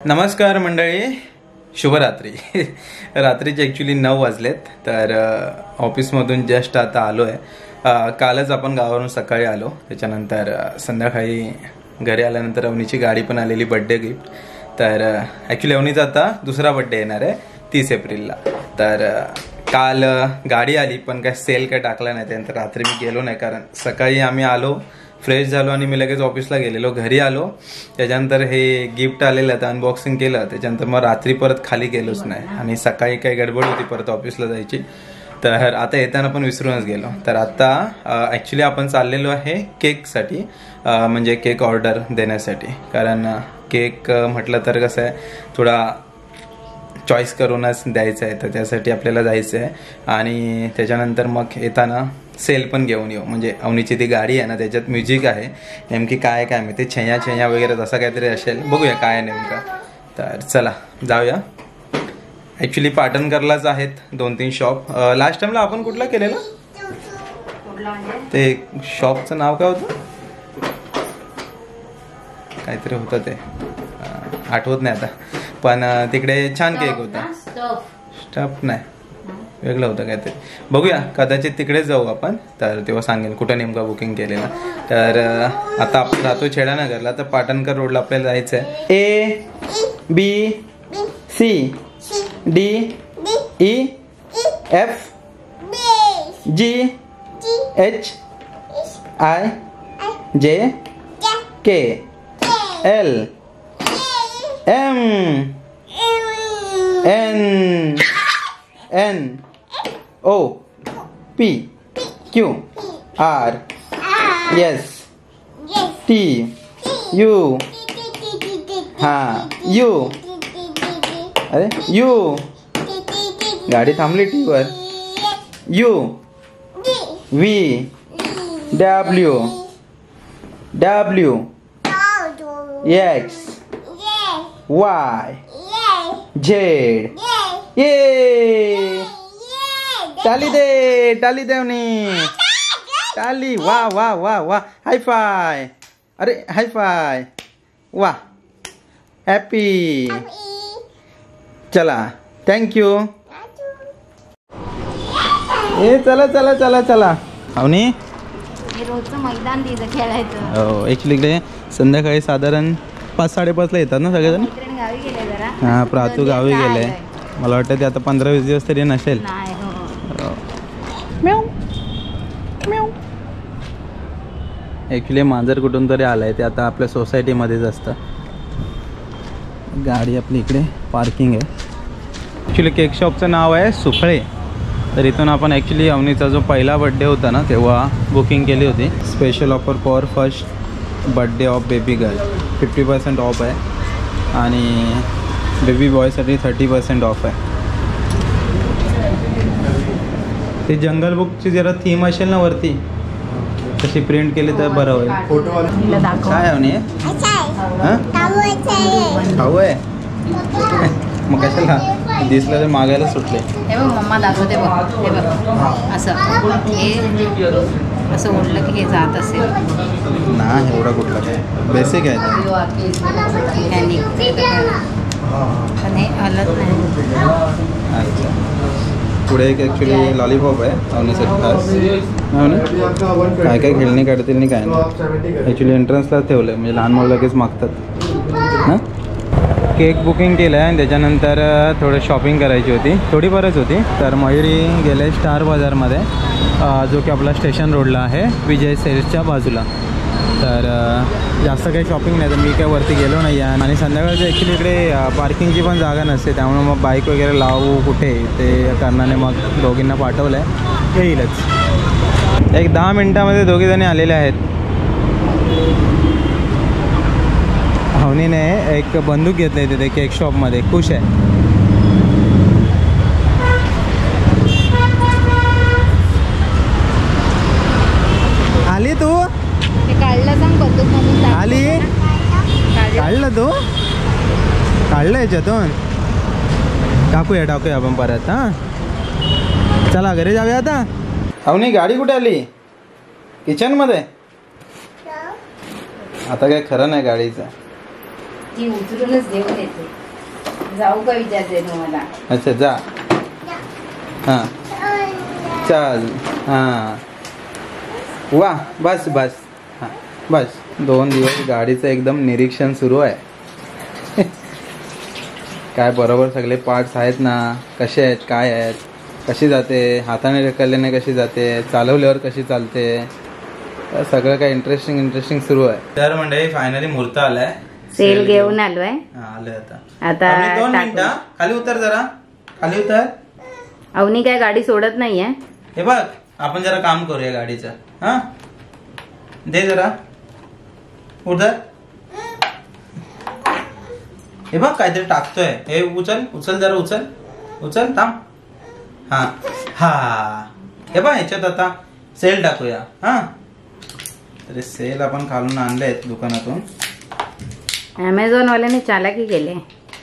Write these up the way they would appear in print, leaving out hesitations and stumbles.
नमस्कार मंडळी, शुभरात्री. रात्रीचे ॲक्च्युली 9 वाजलेत. तर ऑफिसमधून जस्ट आता आलो आहे. कालच आपण गावावरून सकाळी आलो. त्याच्यानंतर संध्याकाळी घरी आल्यानंतर अवनीची गाडी पण आलेली बड्डे गिफ्ट. तर ॲक्च्युली अवनीचा आता दुसरा बड्डे येणार आहे 30 एप्रिलला. तर काल गाडी आली पण काय सेल काय टाकला नाही. त्यानंतर रात्री मी गेलो नाही, कारण सकाळी आम्ही आलो, फ्रेश झालो आणि मी लगेच ऑफिसला गेलेलो. घरी आलो, त्याच्यानंतर हे गिफ्ट आलेलं तर अनबॉक्सिंग केलं. त्याच्यानंतर मग रात्री परत खाली गेलोच नाही आणि सकाळी काही गडबड होती परत ऑफिसला जायची. तर आता येताना पण विसरूनच गेलो. तर आता ॲक्च्युली आपण चाललेलो आहे केकसाठी, म्हणजे केक ऑर्डर देण्यासाठी. कारण केक म्हटलं तर कसं आहे, थोडा चॉईस करूनच द्यायचं आहे. तर त्यासाठी आपल्याला जायचं आहे आणि त्याच्यानंतर मग येताना सेल पण घेऊन येऊ. म्हणजे अवनीची ती गाडी आहे ना, त्याच्यात म्युझिक आहे. नेमकी काय काय मी ते छैया छैया वगैरे तसं काहीतरी असेल, बघूया काय नेमका. तर चला जाऊया. ॲक्च्युली पाटणकरलाच आहेत 2-3 शॉप. लास्ट टाइमला आपण कुठला केलेला, ते शॉपचं नाव काय होतं, काहीतरी होतं ते आठवत नाही आता. पण तिकडे छान केक होता. स्टफ नाही, वेगळं होतं काहीतरी. बघूया, कदाचित तिकडे जाऊ आपण. तर तेव्हा सांगेल कुठं नेमका बुकिंग केलेला. तर आता आपण राहतो छेडानगरला. तर पाटणकर रोडला आपल्याला जायचं आहे. ABCDEF GHIJKLMNOPQRSTU. हाँ U. अरे U, गाडी थांबली टी वर. U V W X Y Z. ये टाली दे अवनी, टाली. वा वा वा वा, हाय फाय. अरे हाय फाय, वा, हॅपी. चला, थँक्यू. ए चला चला चला चला. अवनी रोजचं मैदान तिथं खेळायचं. हो, ॲक्च्युली इकडे संध्याकाळी साधारण 5-5:30 येतात ना सगळेजण. गावी गेले जरा. हां, प्रातू गावी गेले. मला वाटतं ते आता 15-20 दिवस तरी नसेल. ॲक्च्युली मांजर कुठून तरी आलंय, ते आता आपल्या सोसायटीमध्येच असतं. गाडी आपली इकडे पार्किंग आहे. ॲक्च्युली केक शॉपचं नाव आहे सुफळे. तर इथून आपण ॲक्च्युली अवनीचा जो पहिला बड्डे होता ना, तेव्हा बुकिंग केली होती. Special offer for first birthday of baby girl 50% of आहे आणि बेबी बॉयसाठी 30% ऑफ आहे. ते जंगल बुकची जरा थीम असेल ना वरती, तशी प्रिंट केली तर बरं होईल. काय अवनी खाऊ आहे मग कशाला दिसलं तर मागायला सुटले. हे बघ मम्मा दाखवते बघ, हे बघ असं असं ओढलं की हे जात असेल ना. एवढा कुठला काय, बेसिक आहे पण हे हलत नाही. अच्छा, पुढे एक ॲक्च्युली लॉलीपॉप आहे अवनीसाठी खास. हो ना, काय काय खेळणी काढतील नाही काय नाही. ॲक्च्युली एंट्रन्सला ठेवलं आहे, म्हणजे लहान मुलं लगेच मागतात हां. केक बुकिंग केलं आहे आणि त्याच्यानंतर थोडं शॉपिंग करायची होती, थोडी बरंच होती. तर मयुरी गेले स्टार बाजारमध्ये, जो की आपला स्टेशन रोडला आहे, विजय सेल्सच्या बाजूला. तर जास्त काही शॉपिंग नाही, तर मी काय वरती गेलो नाही आहे. आणि संध्याकाळचं ॲक्च्युली इकडे पार्किंगची पण जागा नसते, त्यामुळे मग बाईक वगैरे लावू कुठे ते कारणाने मग दोघींना पाठवलं आहे. येईलच एक 10 मिनटामध्ये दोघीजणी आलेले आहेत. अवनीने एक बंदूक घेतली तिथे केक शॉपमध्ये, खुश आहे. आली तू, काढलं सांग बंदूक आली, काढलं तू, काढलं याच्यातून. टाकूया आपण परत. हां चला घरी जाऊया आता. अवनी गाडी कुठे आली, किचन मध्ये. आता काय खरं नाही गाडीचं. ती उचलूनच घेऊन येते. जाऊ का विचारते तुम्हाला. अच्छा जा. हां चल. हां वा बस बस. हां बस. 2 दिवस गाडीचं एकदम निरीक्षण सुरू आहे. काय बरोबर सगळे पार्ट्स आहेत ना, कसे आहेत, काय आहेत, कशी जाते, हाताने ढकलल्याने कशी जाते, चालवल्यावर कशी चालते, सगळं काय इंटरेस्टिंग सुरू आहे. तर म्हणजे फायनली मुहूर्त आलाय. सेल घेऊन आलोय. आलोय आता. आता 2 मिनिटं खाली उतर, जरा खाली उतर. अवनी काय गाडी सोडत नाहीये. हे बघ आपण जरा काम करूया गाडीचं. हा दे जरा उधर. हे बघ काहीतरी टाकतोय. हे उचल जरा, उचल थांब. हा हा हे बघ ह्याच्यात आता सेल टाकूया. हा तर सेल आपण खालून आणलेत दुकानातून. अमेझॉन वाल्याने चालाकी केली.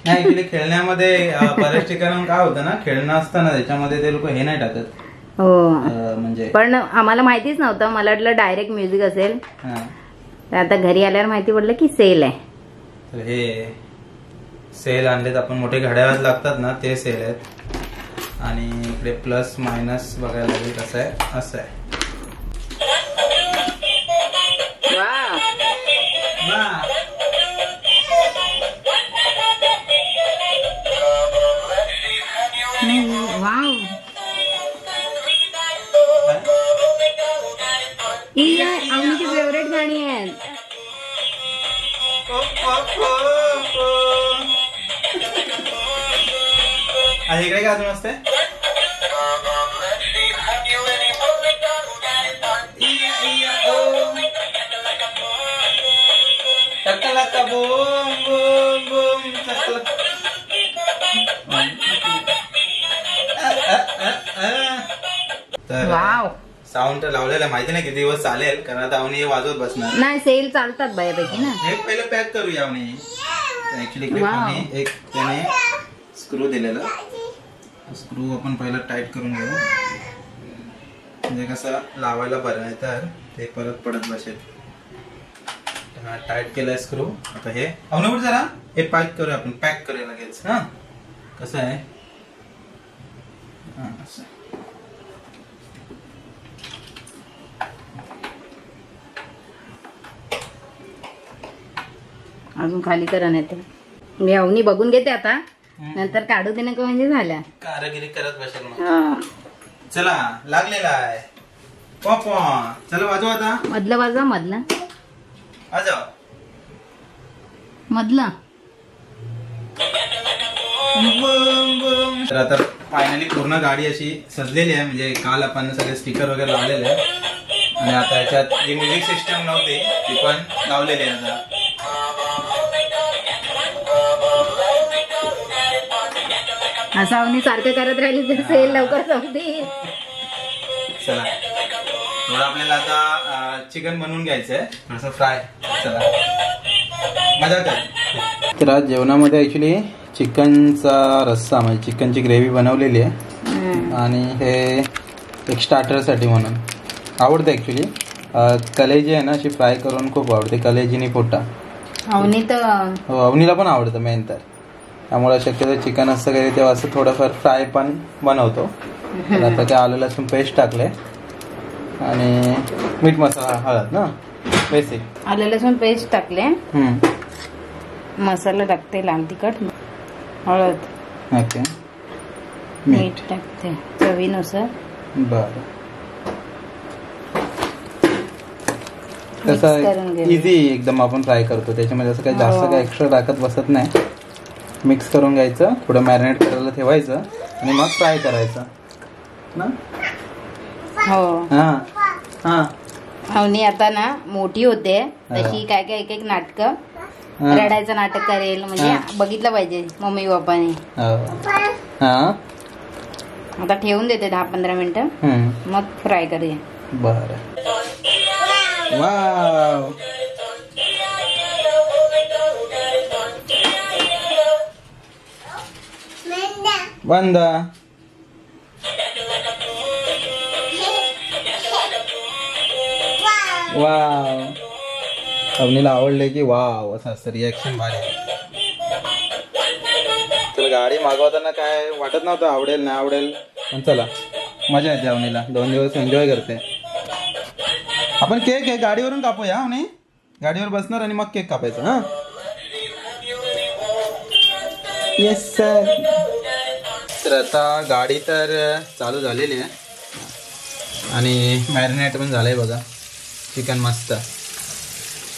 नाही ऍक्च्युली खेळण्यामध्ये बऱ्याच ठिकाणी काय होतं ना, खेळणं असतं ना त्याच्यामध्ये ते लोक हे नाही टाकत. हो म्हणजे पण आम्हाला माहितीच नव्हतं. मला वाटलं डायरेक्ट म्युझिक असेल. आता घरी आल्यावर माहिती पडलं की सेल आहे. तर हे सेल आणलेत आपण. मोठे घड्याळ लागतात ना ते सेल आहेत. आणि इकडे प्लस मायनस बघायला लागेल कसं आहे. असं आहे. आमची फेवरेट गाणी आहेत. इकडे काय अजून असते. वाव साऊंड लावलेला माहिती नाही किती दिवस चालेल, कारण आता अवनी हे वाजवत बसणार नाही. सेल चालतात बऱ्यापैकी ना. हे पहिलं पॅक करूया अवनी. ऍक्च्युली एक त्याने स्क्रू दिलेला. स्क्रू आपण पहिला टाईट करून घेऊ, म्हणजे कसं लावायला बरं, नाही तर ते परत पडत बसेल. टाईट केलाय स्क्रू. आता हे अवनी जरा हे पॅक करूया आपण. पॅक करूया लगेच. हा कसं आहे. अजून खाली करा नाही तर मी अवनी बघून घेते आता, नंतर काढू दे नका म्हणजे झाल्या. कारागिरी करत बसेल मग. चला लागलेला आहे. चला वाजवा आता. मधलं वाजवा. मधलं तर आता फायनली पूर्ण गाडी अशी सजलेली आहे. म्हणजे काल आपण सगळे स्टिकर वगैरे लावलेले आहे. आणि आता याच्यात जी म्युझिक सिस्टम नव्हती ती पण लावलेली आहे. आता असं अवनी सारखं करत राहिली तर सेल लवकर संपतील. चला थोडं आपल्याला आता चिकन बनवून घ्यायचंय, थोडंसं फ्राय. चला मजा कर. तर आज जेवणामध्ये ऍक्च्युली चिकनचा रस्सा म्हणजे चिकनची ग्रेव्ही बनवलेली आहे. आणि हे एक स्टार्टरसाठी म्हणून आवडतं ऍक्च्युली. कलेजी आहे ना अशी फ्राय करून खूप आवडते. कलेजीनी पोटा. अवनी तर हो अवनीला पण आवडतं मेन तर. त्यामुळे शक्यतो चिकन असतं काही तेव्हा असं थोडंफार फ्राय पण बनवतो. तर आता ते आलं लसूण पेस्ट टाकले आणि मीठ मसाला हळद ना बेसिक. आलं लसूण पेस्ट टाकले. मसाला टाकते लाल तिखट हळद. ओके मीठ टाकते चवीनुसार. बरं तसं इझी एकदम आपण फ्राय करतो. त्याच्यामध्ये असं काही जास्त काही एक्स्ट्रा टाकत बसत नाही. मिक्स करून घ्यायचं, थोडं मॅरिनेट करायला ठेवायचं आणि मग फ्राय करायचं ना. हो हा अवनी आता ना मोठी होते तशी काय काय एक नाटकं रडायचं नाटक करेल. म्हणजे बघितलं पाहिजे मम्मी पप्पाने. आता ठेवून देते 10-15 मिनिटं मग फ्राय करूया. बरं. वाव बंद. वाव अवनीला आवडले की वाव असं असतं. रिॲक्शन भारी. चला गाडी मागवताना काय वाटत नव्हतं आवडेल नाही आवडेल, पण चला मजा येते अवनीला, 2 दिवस एन्जॉय करते. आपण केक आहे गाडीवरून कापूया अवनी, गाडीवर बसणार आणि मग केक कापायचा. हा येस सर. तर आता गाडी तर चालू झालेली आहे आणि मॅरिनेट पण झालंय बघा. चिकन मस्त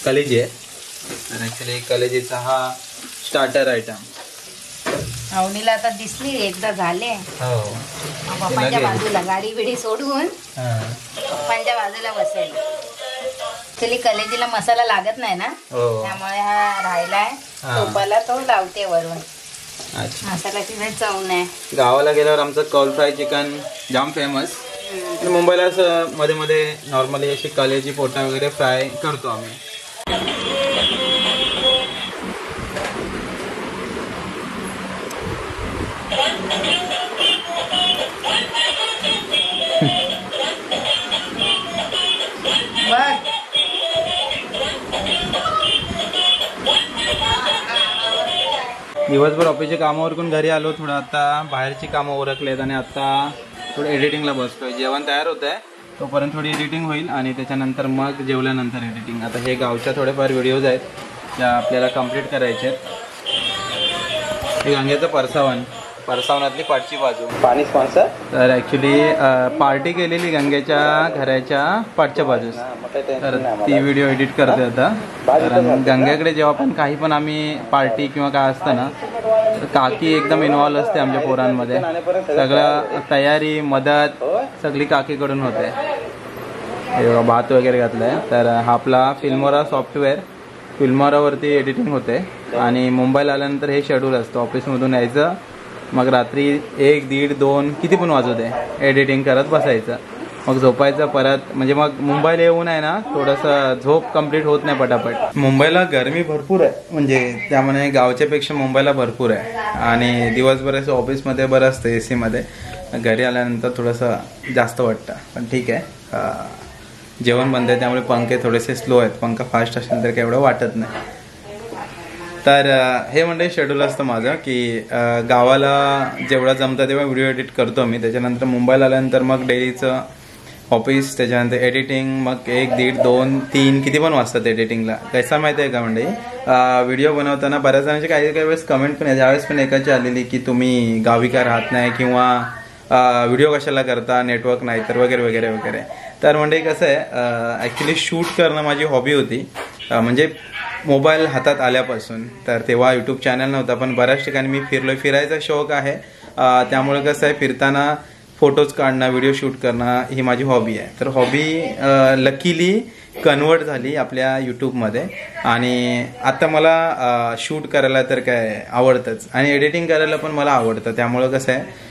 कलेजी आहे. आणि ॲक्च्युली कलेजीचा हा स्टार्टर आयटम. अवनीला आता दिसली एकदा झाले. हो पप्पांच्या बाजूला गाडी बिडी सोडून पप्पांच्या बाजूला बसेल. ऍक्च्युली कलेजीला मसाला लागत नाही ना, त्यामुळे हा राहिलाय तोपाला, तो लावते वरून. मसाल्याची काही चव नाही. गावाला गेल्यावर आमचं कौल फ्राय चिकन जाम फेमस. मुंबईला असं मध्ये मध्ये नॉर्मली अशी कलेजी पोटा वगैरे फ्राय करतो आम्ही. दिवसभर ऑफिसच्या कामावरून घरी आलो, थोडं आता बाहेरची कामं उरकलेत आणि आता थोडं एडिटिंगला बसतोय. जेवण तयार होत आहे तोपर्यंत थोडी एडिटिंग होईल आणि त्याच्यानंतर मग जेवल्यानंतर एडिटिंग. आता हे गावच्या थोडेफार व्हिडिओज आहेत त्या आपल्याला कंप्लीट करायचे आहेत. हे गंगेचं परसावनातली पाठची बाजू पाणी स्पॉन्सर. तर ॲक्च्युली पार्टी केलेली गंगेच्या घराच्या पाठच्या बाजूस, तर ती व्हिडिओ एडिट करते आता. कारण गंगेकडे जेव्हा पण काही पण आम्ही पार्टी किंवा काय असतं ना, तर काकी एकदम इन्व्हॉल्व असते आमच्या पोरांमध्ये. सगळं तयारी मदत सगळी काकीकडून होते. हे भात वगैरे घातलंय. तर हा आपला फिल्मोरा सॉफ्टवेअर, फिल्मोरावरती एडिटिंग होते आणि मुंबईला आल्यानंतर हे शेड्यूल असतं. ऑफिसमधून यायचं, मग रात्री 1, 1:30, 2 किती पण वाजू दे एडिटिंग करत बसायचं, मग झोपायचं परत. म्हणजे मग मुंबईला येऊन आहे ना थोडंसं झोप कंप्लीट होत नाही पटापट. मुंबईला गरमी भरपूर आहे, म्हणजे त्यामुळे गावच्यापेक्षा मुंबईला भरपूर आहे. आणि दिवसभर असं ऑफिसमध्ये बरं असतं AC मध्ये, घरी आल्यानंतर थोडंसं जास्त वाटतं. पण ठीक आहे, जेवण बंद आहे त्यामुळे पंखे थोडेसे स्लो आहेत. पंखा फास्ट असेल तर काही एवढं वाटत नाही. तर हे म्हणजे शेड्यूल असतं माझं की गावाला जेवढं जमतं तेव्हा व्हिडिओ एडिट करतो मी. त्याच्यानंतर मुंबईला आल्यानंतर मग डेलीचं ऑफिस, त्याच्यानंतर एडिटिंग, मग 1, 1:30, 2, 3 किती पण वाजतात एडिटिंगला. कैसा माहिती आहे का म्हणजे व्हिडिओ बनवताना बऱ्याच जणांची काही वेळेस कमेंट पण आहे. त्यावेळेस पण एकाची आलेली की तुम्ही गावी का राहत नाही किंवा व्हिडिओ कशाला करता, नेटवर्क नाही तर वगैरे वगैरे वगैरे. तर म्हणजे कसं आहे, ॲक्च्युली शूट करणं माझी हॉबी होती. म्हणजे मोबाईल हातात आल्यापासून. तर तेव्हा यूट्यूब चॅनल नव्हता, पण बऱ्याच ठिकाणी मी फिरायचा शौक आहे. त्यामुळे कसं आहे, फिरताना फोटोज काढणं, व्हिडिओ शूट करणं ही माझी हॉबी आहे. तर हॉबी लकीली कन्वर्ट झाली आपल्या यूट्यूबमध्ये. आणि आता मला शूट करायला तर काय आवडतंच आणि एडिटिंग करायला पण मला आवडतं. त्यामुळं कसं आहे,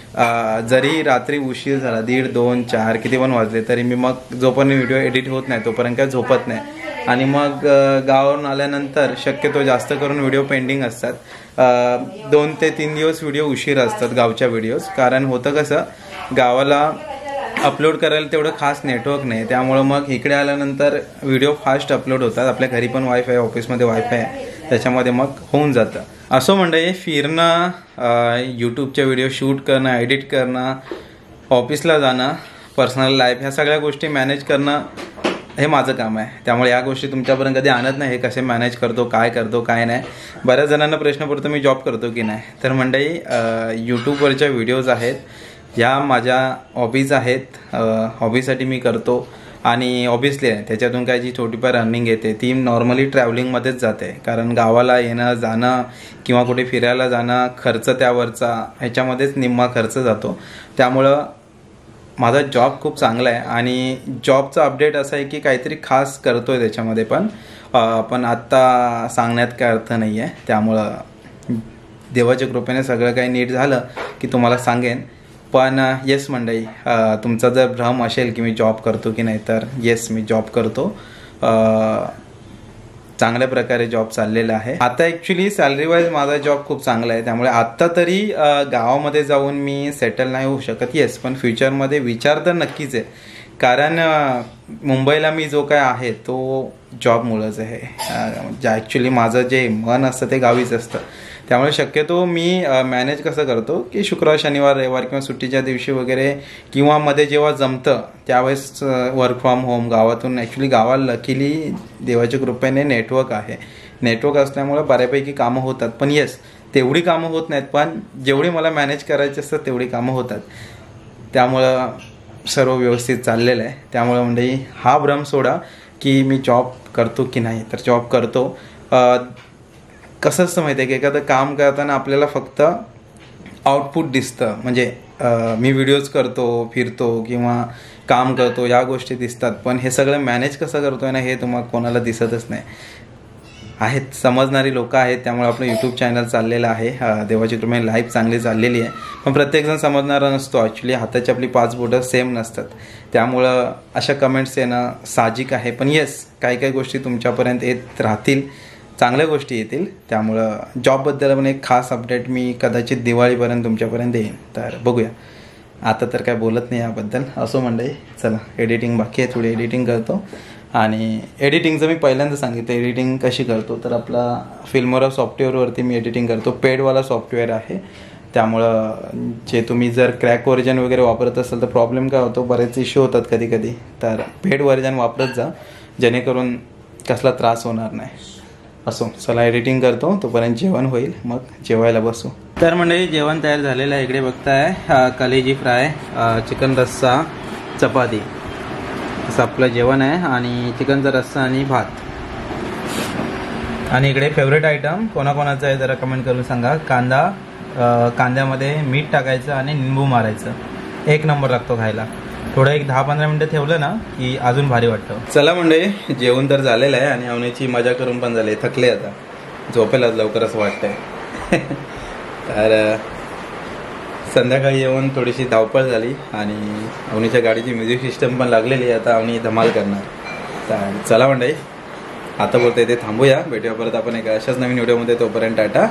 जरी रात्री उशीर झाला 1:30, 2, 4 किती पण वाजले तरी मी मग जोपर्यंत व्हिडिओ एडिट होत नाही तोपर्यंत काय झोपत नाही. आणि मग गावावरून आल्यानंतर शक्यतो जास्त करून व्हिडिओ पेंडिंग असतात. 2 ते 3 दिवस व्हिडिओ उशीर असतात गावच्या व्हिडिओज. कारण होतं कसं, गावाला अपलोड करायला तेवढं खास नेटवर्क नाही, त्यामुळं मग इकडे आल्यानंतर व्हिडिओ फास्ट अपलोड होतात. आपल्या घरी पण वायफाय, ऑफिसमध्ये वायफाय आहे, त्याच्यामध्ये मग होऊन जातं. असं म्हणजे फिरणं, यूट्यूबचे व्हिडिओ शूट करणं, एडिट करणं, ऑफिसला जाणं, पर्सनल लाईफ, ह्या सगळ्या गोष्टी मॅनेज करणं हे माझं काम आहे. त्यामुळे या गोष्टी तुमच्यापर्यंत कधी आणत नाही, हे कसे मॅनेज करतो, काय करतो, काय नाही. बऱ्याच जणांना प्रश्न पडतो मी जॉब करतो की नाही. तर मंडळी, यूट्यूबवरच्या व्हिडिओज आहेत ह्या माझ्या हॉबीज आहेत. हॉबीसाठी मी करतो आणि ऑब्विसली त्याच्यातून काय जी छोटीफार अर्निंग येते ती नॉर्मली ट्रॅव्हलिंगमध्येच जाते. कारण गावाला येणं जाणं किंवा कुठे फिरायला जाणं, खर्च त्यावरचा ह्याच्यामध्येच निम्मा खर्च जातो. त्यामुळं माझा जॉब खूप चांगला आहे आणि जॉबचा अपडेट असा आहे की काहीतरी खास करतोय त्याच्यामध्ये, पण आत्ता सांगण्यात काय अर्थ नाही आहे. त्यामुळं देवाच्या कृपेने सगळं काही नीट झालं की तुम्हाला सांगेन. पण येस मंडळी, तुमचा जर भ्रम असेल की मी जॉब करतो की नाही, तर येस मी जॉब करतो. चांगल्या प्रकारे जॉब चाललेला आहे. आता ॲक्च्युली सॅलरी वाईज माझा जॉब खूप चांगला आहे. त्यामुळे आत्ता तरी गावामध्ये जाऊन मी सेटल नाही होऊ शकत. येस, पण फ्युचरमध्ये विचार तर नक्कीच आहे. कारण मुंबईला मी जो काय आहे तो जॉबमुळंच आहे. ॲक्च्युली माझं जे मन असतं ते गावीच असतं. त्यामुळे शक्यतो मी मॅनेज कसं करतो की शुक्रवार शनिवार रविवार किंवा सुट्टीच्या दिवशी वगैरे किंवा मध्ये जेव्हा जमतं त्यावेळेस वर्क फ्रॉम होम गावातून. ॲक्च्युली गावाला लकीली देवाच्या कृपेने नेटवर्क आहे. नेटवर्क असल्यामुळे बऱ्यापैकी कामं होतात. पण येस, तेवढी कामं होत नाहीत, पण जेवढी मला मॅनेज करायची असतात तेवढी कामं होतात. त्यामुळं सर्व व्यवस्थित चाललेलं आहे. त्यामुळं म्हणजे हा भ्रम सोडा की मी जॉब करतो की नाही, तर जॉब करतो. कसं असतं माहिती आहे की एखादं काम करताना आपल्याला फक्त आउटपुट दिसतं. म्हणजे मी व्हिडिओज करतो, फिरतो किंवा काम करतो या गोष्टी दिसतात, पण हे सगळं मॅनेज कसं करतोय ना हे तुम्हाला कोणाला दिसतच नाही. आहेत समजणारी लोक आहेत, त्यामुळे आपलं यूट्यूब चॅनल चाललेलं आहे. देवाची कृपेने लाईफ चांगली चाललेली आहे. पण प्रत्येकजण समजणारा नसतो. ॲक्च्युली हाताची आपली 5 बोटं सेम नसतात. त्यामुळं अशा कमेंट्स येणं साहजिक आहे. पण येस, काही गोष्टी तुमच्यापर्यंत येत राहतील, चांगल्या गोष्टी येतील. त्यामुळं जॉबबद्दल पण एक खास अपडेट मी कदाचित दिवाळीपर्यंत तुमच्यापर्यंत येईन. तर बघूया. आता तर काय बोलत नाही याबद्दल. असो मंडळी, चला एडिटिंग बाकी आहे, थोडी एडिटिंग करतो. आणि एडिटिंगचं मी पहिल्यांदा सांगितलं एडिटिंग कशी करतो. तर आपला फिल्मोरा सॉफ्टवेअरवरती मी एडिटिंग करतो. पेडवाला सॉफ्टवेअर आहे. त्यामुळं जे तुम्ही जर क्रॅक व्हर्जन वगैरे वापरत असाल तर प्रॉब्लेम काय होतो, बरेच इश्यू होतात कधी कधी. तर पेड व्हर्जन वापरत जा, जेणेकरून कसला त्रास होणार नाही. असो, चला एडिटिंग करतो, तोपर्यंत जेवण होईल, मग जेवायला बसू. तर म्हणजे जेवण तयार झालेलं आहे. इकडे बघताय कलेजी फ्राय, चिकन रस्सा, चपाती असं आपलं जेवण आहे. आणि चिकनचा रस्सा आणि भात. आणि इकडे फेवरेट आयटम कोणाकोणाचा आहे जरा कमेंट करून सांगा. कांद्यामध्ये मीठ टाकायचं आणि निंबू मारायचं. एक नंबर लागतो खायला. थोडं एक 10-15 मिनटं ठेवलं ना की अजून भारी वाटतं. चला म्हणजे जेवण तर झालेलं आहे आणि अवनीची मजा करून पण झाली. थकले आता, झोपेला लवकर असं वाटतंय. तर संध्याकाळी येऊन थोडीशी धावपळ झाली आणि अवनीच्या गाडीची म्युझिक सिस्टम पण लागलेली आहे. आता अवनी धमाल करणार. तर चला मंडळी, आता बोलता इथे थांबूया. भेटूया परत आपण एका अशाच नवीन व्हिडिओमध्ये. तोपर्यंत tata,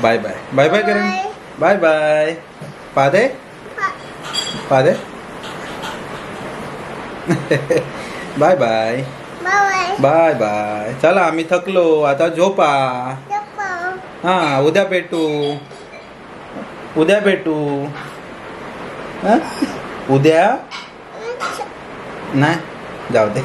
bye bye. Bye bye करेन. Bye bye. पादे पादे. Bye bye bye bye. चला आम्ही थकलो, आता झोपा. हां, उद्या भेटू. उद्या भेटू. उद्या नाही, जाऊ दे.